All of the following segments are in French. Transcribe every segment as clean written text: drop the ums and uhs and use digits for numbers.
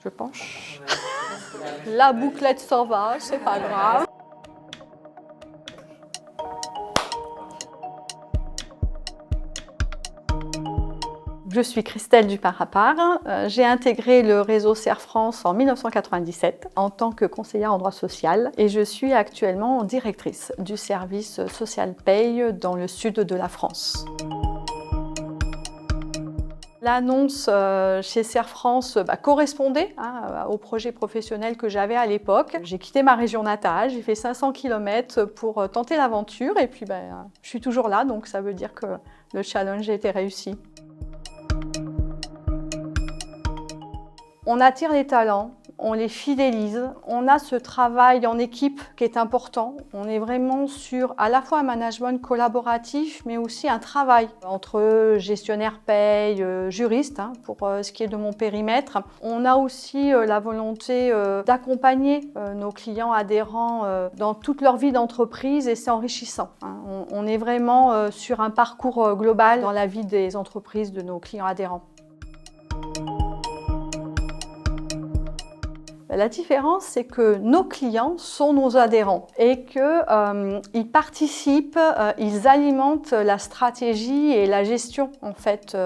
Je penche. La bouclette s'en va, c'est pas grave. Je suis Christelle Duparapar. J'ai intégré le réseau Serre France en 1997 en tant que conseillère en droit social et je suis actuellement directrice du service social paye dans le sud de la France. L'annonce chez Serre France correspondait au projet professionnel que j'avais à l'époque. J'ai quitté ma région natale, j'ai fait 500 km pour tenter l'aventure et puis je suis toujours là, donc ça veut dire que le challenge a été réussi. On attire les talents, on les fidélise, on a ce travail en équipe qui est important. On est vraiment sur à la fois un management collaboratif, mais aussi un travail entre gestionnaire paye, juriste, pour ce qui est de mon périmètre. On a aussi la volonté d'accompagner nos clients adhérents dans toute leur vie d'entreprise et c'est enrichissant. On est vraiment sur un parcours global dans la vie des entreprises de nos clients adhérents. La différence, c'est que nos clients sont nos adhérents et qu'ils participent, ils alimentent la stratégie et la gestion en fait,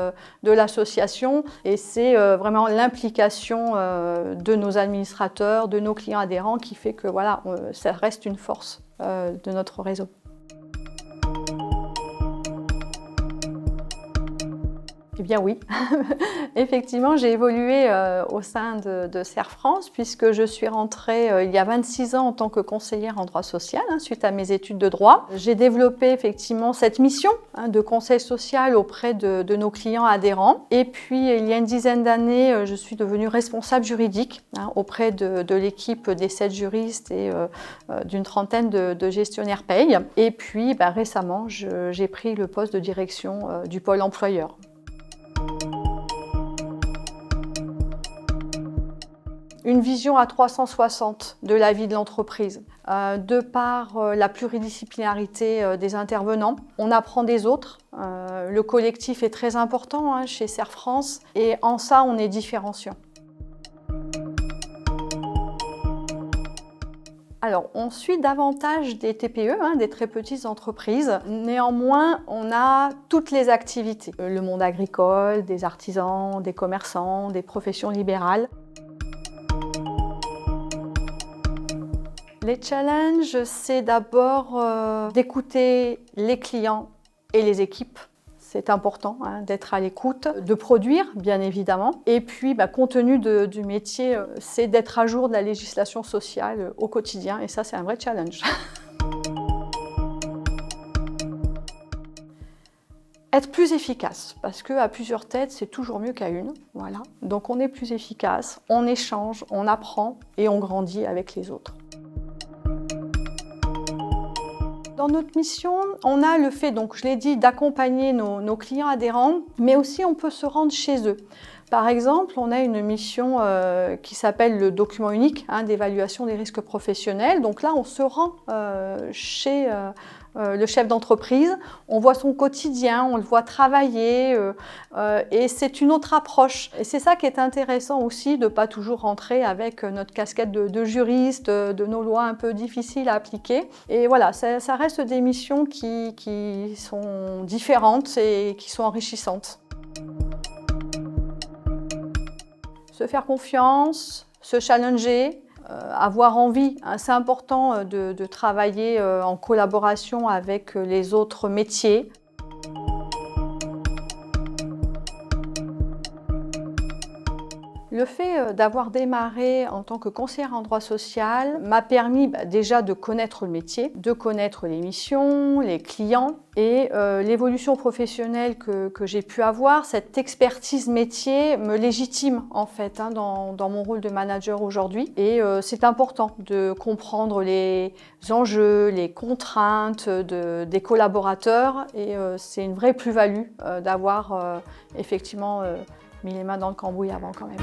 de l'association. Et c'est vraiment l'implication de nos administrateurs, de nos clients adhérents qui fait que voilà, ça reste une force de notre réseau. Eh bien oui, effectivement j'ai évolué au sein de Serre France puisque je suis rentrée il y a 26 ans en tant que conseillère en droit social suite à mes études de droit. J'ai développé effectivement cette mission de conseil social auprès de nos clients adhérents et puis il y a une dizaine d'années je suis devenue responsable juridique auprès de l'équipe des 7 juristes et d'une trentaine de gestionnaires paye et puis récemment j'ai pris le poste de direction du pôle employeur. Une vision à 360 de la vie de l'entreprise. De par la pluridisciplinarité des intervenants, on apprend des autres. Le collectif est très important chez Serre France et en ça, on est différenciant. Alors, on suit davantage des TPE, des très petites entreprises. Néanmoins, on a toutes les activités. Le monde agricole, des artisans, des commerçants, des professions libérales. Les challenges, c'est d'abord d'écouter les clients et les équipes. C'est important d'être à l'écoute, de produire bien évidemment. Et puis, compte tenu du métier, c'est d'être à jour de la législation sociale au quotidien. Et ça, c'est un vrai challenge. Être plus efficace, parce qu'à plusieurs têtes, c'est toujours mieux qu'à une. Voilà. Donc on est plus efficace, on échange, on apprend et on grandit avec les autres. Dans notre mission, on a le fait, donc je l'ai dit, d'accompagner nos clients adhérents, mais aussi on peut se rendre chez eux. Par exemple, on a une mission qui s'appelle le document unique d'évaluation des risques professionnels. Donc là, on se rend chez le chef d'entreprise, on voit son quotidien, on le voit travailler et c'est une autre approche. Et c'est ça qui est intéressant aussi de ne pas toujours rentrer avec notre casquette de juriste, de nos lois un peu difficiles à appliquer. Et voilà, ça reste des missions qui sont différentes et qui sont enrichissantes. Se faire confiance, se challenger, avoir envie. C'est important de travailler en collaboration avec les autres métiers. Le fait d'avoir démarré en tant que conseillère en droit social m'a permis déjà de connaître le métier, de connaître les missions, les clients et l'évolution professionnelle que j'ai pu avoir. Cette expertise métier me légitime en fait dans mon rôle de manager aujourd'hui et c'est important de comprendre les enjeux, les contraintes des collaborateurs et c'est une vraie plus-value d'avoir effectivement mis les mains dans le cambouis avant quand même.